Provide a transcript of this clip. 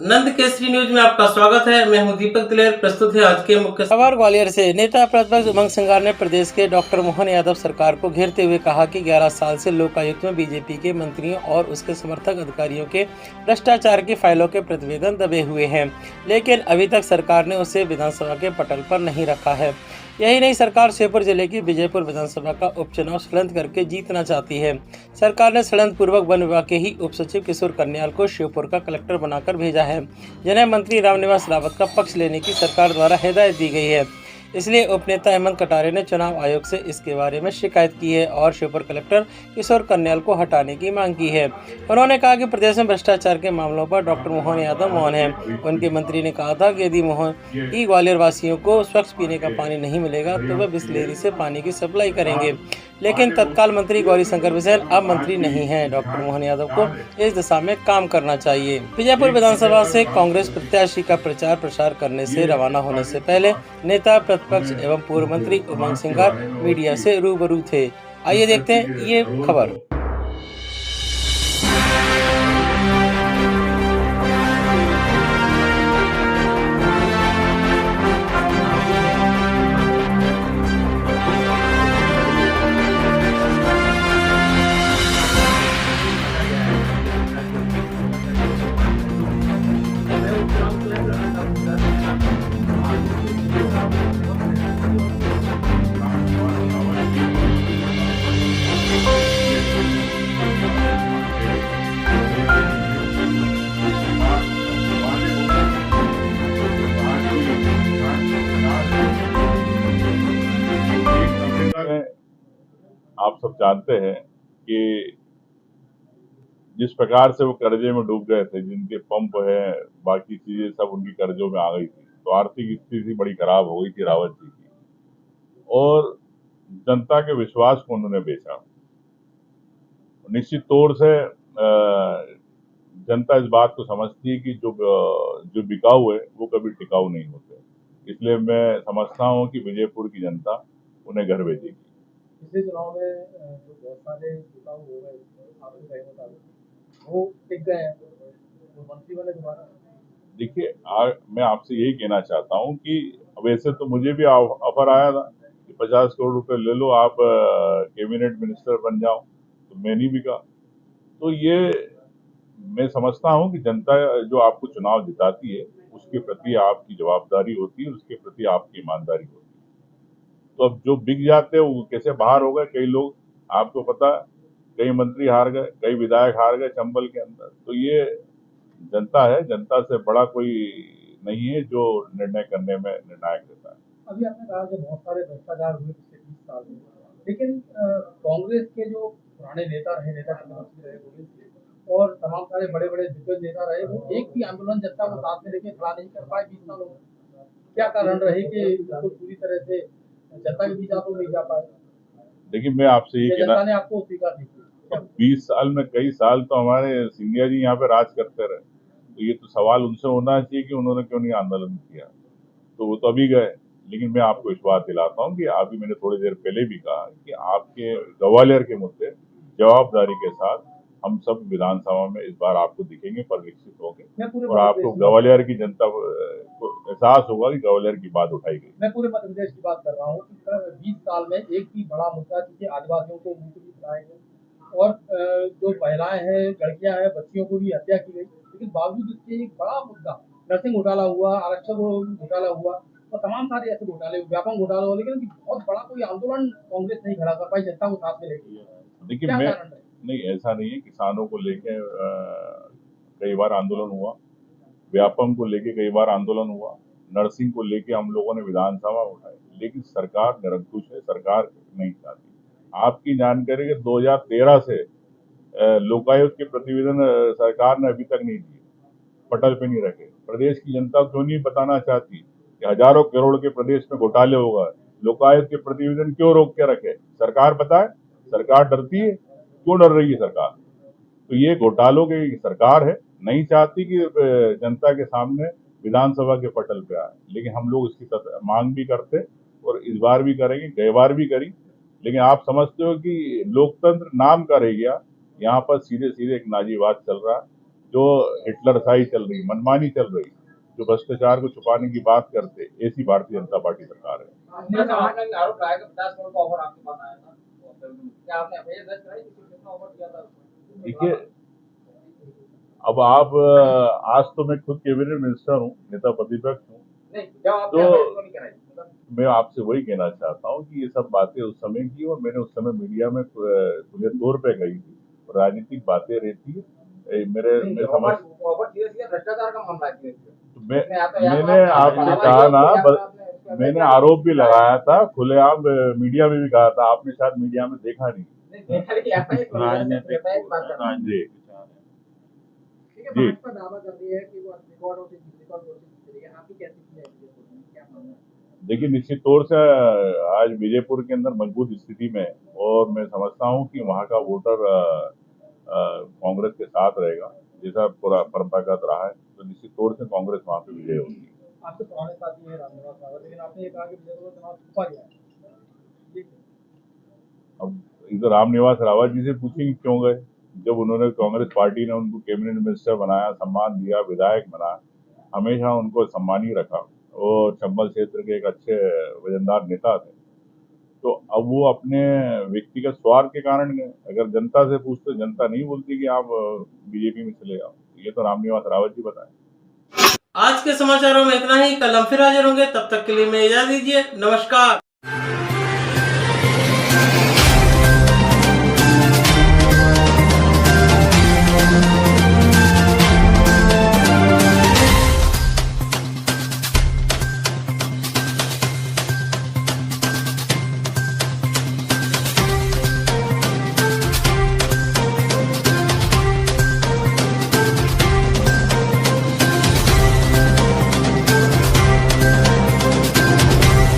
नंद Kesari news में आपका स्वागत है। मैं हूं दीपक दिलेर। प्रस्तुत है आज के मुख्य खबर। ग्वालियर से नेता प्रतिपक्ष उमंग सिंगार ने प्रदेश के डॉक्टर मोहन यादव सरकार को घेरते हुए कहा कि 11 साल से लोकायुक्त में बीजेपी के मंत्रियों और उसके समर्थक अधिकारियों के भ्रष्टाचार की फाइलों के प्रतिवेदन दबे हुए हैं, लेकिन अभी तक सरकार ने उसे विधानसभा के पटल पर नहीं रखा है। यही नहीं, सरकार श्योपुर जिले की विजयपुर विधानसभा का उपचुनाव षड्यंत्र करके जीतना चाहती है। सरकार ने षड्यंत्र पूर्वक वन विभाग के ही उप सचिव किशोर कन्याल को श्योपुर का कलेक्टर बनाकर भेजा है, जिन्हें मंत्री रामनिवास रावत का पक्ष लेने की सरकार द्वारा हिदायत दी गई है। इसलिए उपनेता हेमंत कटारे ने चुनाव आयोग से इसके बारे में शिकायत की है और श्योपुर कलेक्टर किशोर कन्याल को हटाने की मांग की है। उन्होंने कहा कि प्रदेश में भ्रष्टाचार के मामलों पर डॉक्टर मोहन यादव मौन है। उनके मंत्री ने कहा था कि यदि मोहन ही ग्वालियर वासियों को स्वच्छ पीने का पानी नहीं मिलेगा तो वह बिस्लेरी से पानी की सप्लाई करेंगे, लेकिन तत्काल मंत्री गौरी शंकर बिसेन अब मंत्री नहीं हैं। डॉक्टर मोहन यादव को इस दिशा में काम करना चाहिए। विजयपुर विधानसभा से कांग्रेस प्रत्याशी का प्रचार प्रसार करने से रवाना होने से पहले नेता प्रतिपक्ष एवं पूर्व मंत्री उमंग सिंगार मीडिया से रूबरू थे। आइए देखते हैं ये खबर। आप सब जानते हैं कि जिस प्रकार से वो कर्जे में डूब गए थे, जिनके पंप है, बाकी चीजें सब उनकी कर्जों में आ गई थी, तो आर्थिक स्थिति बड़ी खराब हो गई थी रावत जी की, और जनता के विश्वास को उन्होंने बेचा। निश्चित तौर से जनता इस बात को समझती है कि जो बिकाऊ है वो कभी टिकाऊ नहीं होते। इसलिए मैं समझता हूँ कि विजयपुर की जनता उन्हें घर भेजेगी। पिछले चुनाव में जो बहुत सारे बिकाऊ हो गए आपके कहे मुताबिक वो टिक गए हैं, वो मंत्री बने दोबारा। देखिए, मैं आपसे यही कहना चाहता हूँ कि वैसे तो मुझे भी ऑफर आया था कि 50 करोड़ रुपए ले लो, आप कैबिनेट मिनिस्टर बन जाओ, तो मैं नहीं बिका। तो ये मैं समझता हूँ कि जनता जो आपको चुनाव जिताती है उसके प्रति आपकी जवाबदारी होती है, उसके प्रति आपकी ईमानदारी होती है। तो अब जो बिक जाते हैं वो कैसे बाहर हो गए, कई लोग आपको पता है, कई मंत्री हार गए, कई विधायक हार गए चंबल के अंदर। तो ये जनता है, जनता से बड़ा कोई नहीं है जो निर्णय करने में निर्णायक रहता है। अभी आपने कहा कि बहुत सारे भ्रष्टाचार हुए पिछले 20 साल में, लेकिन कांग्रेस के जो पुराने नेता रहे, नेता प्रतिपक्ष रहे कांग्रेस के, और तमाम सारे बड़े बड़े दिग्गज नेता रहे, वो एक भी आंदोलन जनता को साथ में लेके खड़ा नहीं कर पाए 20 सालों में। क्या कारण रहे कि बिल्कुल पूरी तरह से जनता के बीच आप लोग नहीं जा पाए? देखिए, मैं आपसे ये कहना, जनता ने आपको स्वीकार नहीं किया। 20 साल में कई साल तो हमारे सिंधिया जी यहाँ पे राज करते रहे, तो ये तो सवाल उनसे होना चाहिए कि उन्होंने क्यों नहीं आंदोलन किया। तो वो तो अभी गए, लेकिन मैं आपको इस बात दिलाता हूँ कि अभी मैंने थोड़ी देर पहले भी कहा कि आपके ग्वालियर के मुद्दे जवाबदारी के साथ हम सब विधानसभा में इस बार आपको दिखेंगे, परिलक्षित होंगे, और आपको ग्वालियर की जनता को एहसास होगा कि ग्वालियर की बात उठाई गई। मैं पूरे मध्य प्रदेश की बात कर रहा हूँ कि 20 साल में एक भी बड़ा मुद्दा जिसे आदिवासियों को मुफ्त भी पिलाए गए और जो महिलाएं हैं, लड़कियां हैं, बच्चियों को भी हत्या की गई, लेकिन बावजूद इसके एक बड़ा मुद्दा नर्सिंग घोटाला हुआ, आरक्षक घोटाला हुआ और तमाम सारे ऐसे घोटाले, व्यापक घोटाला हुआ, लेकिन बहुत बड़ा कोई आंदोलन कांग्रेस नहीं खड़ा कर पाई जनता को साथ में लेके। देखिए, मैं नहीं, ऐसा नहीं है। किसानों को लेके कई बार आंदोलन हुआ, व्यापम को लेके कई बार आंदोलन हुआ, नर्सिंग को लेके हम लोगों ने विधानसभा उठाई, लेकिन सरकार निरंकुश है, सरकार नहीं चाहती। आपकी जानकारी के 2013 से लोकायुक्त के प्रतिवेदन सरकार ने अभी तक नहीं दिए, पटल पे नहीं रखे। प्रदेश की जनता क्यों नहीं बताना चाहती कि हजारों करोड़ के प्रदेश में घोटाले हो गए, लोकायुक्त के प्रतिवेदन क्यों रोक के रखे? सरकार बताए, सरकार डरती है, क्यों डर रही है सरकार? तो ये घोटालों की सरकार है, नहीं चाहती कि जनता के सामने विधानसभा के पटल पे आए, लेकिन हम लोग इसकी मांग भी करते और इस बार भी करेंगे, गई बार भी करी। लेकिन आप समझते हो कि लोकतंत्र नाम का रह गया, यहाँ पर सीधे सीधे एक नाजीवाद चल रहा है, जो हिटलर शाही चल रही, मनमानी चल रही, जो भ्रष्टाचार को छुपाने की बात करते, ऐसी भारतीय जनता पार्टी सरकार है। आपने आरोप लगाया कि 50 करोड़ का ऑफर आपके पास आया था, क्या आपने एफआईआर दर्ज कराई? कितना ऑफर दिया था? देखिए, अब आप आज तो मैं खुद कैबिनेट मिनिस्टर हूँ, नेता प्रतिपक्ष हूँ, नहीं, जब आपने तो एफआईआर क्यों नहीं कराई? मैं आपसे वही कहना चाहता हूँ कि ये सब बातें उस समय की और मैंने उस समय मीडिया में खुले तौर पे कही थी। राजनीतिक बातें रहती है, मैं समझ, ऑफर सीधे भ्रष्टाचार का मामला है। तो मैंने आपसे कहा ना, मैंने आरोप भी लगाया था, खुलेआम मीडिया में भी कहा था, आपने शायद मीडिया में देखा नहीं। जी जी, भाजपा दावा कर रही है कि वो रिकॉर्डों से जीत रही है, आपकी कैसी है, क्या मानना है? देखिए, निश्चित तौर से आज विजयपुर के अंदर मजबूत स्थिति में है और मैं समझता हूँ कि वहाँ का वोटर कांग्रेस के साथ रहेगा, जैसा पूरा परंपरागत रहा है, तो निश्चित तौर से कांग्रेस वहाँ पे विजय होगी। आपके पुराने साथी हैं रामनिवास रावत, लेकिन आपने ये कहा कि विजयपुर चुनाव छुपा गया है। अब इधर रामनिवास रावत जी से पूछेंगे क्यों गए, जब उन्होंने कांग्रेस पार्टी ने उनको कैबिनेट मिनिस्टर बनाया, सम्मान दिया, विधायक बनाया, हमेशा उनको सम्मान ही रखा और चंबल क्षेत्र के एक अच्छे वजनदार नेता थे। तो अब वो अपने व्यक्तिगत स्वार्थ के कारण गए। अगर जनता से पूछते, जनता नहीं बोलती कि आप बीजेपी में चले जाओ, ये तो रामनिवास रावत जी बताएं। आज के समाचारों में इतना ही। कल हम फिर हाजिर होंगे, तब तक के लिए मैं इजाजत दीजिए। नमस्कार।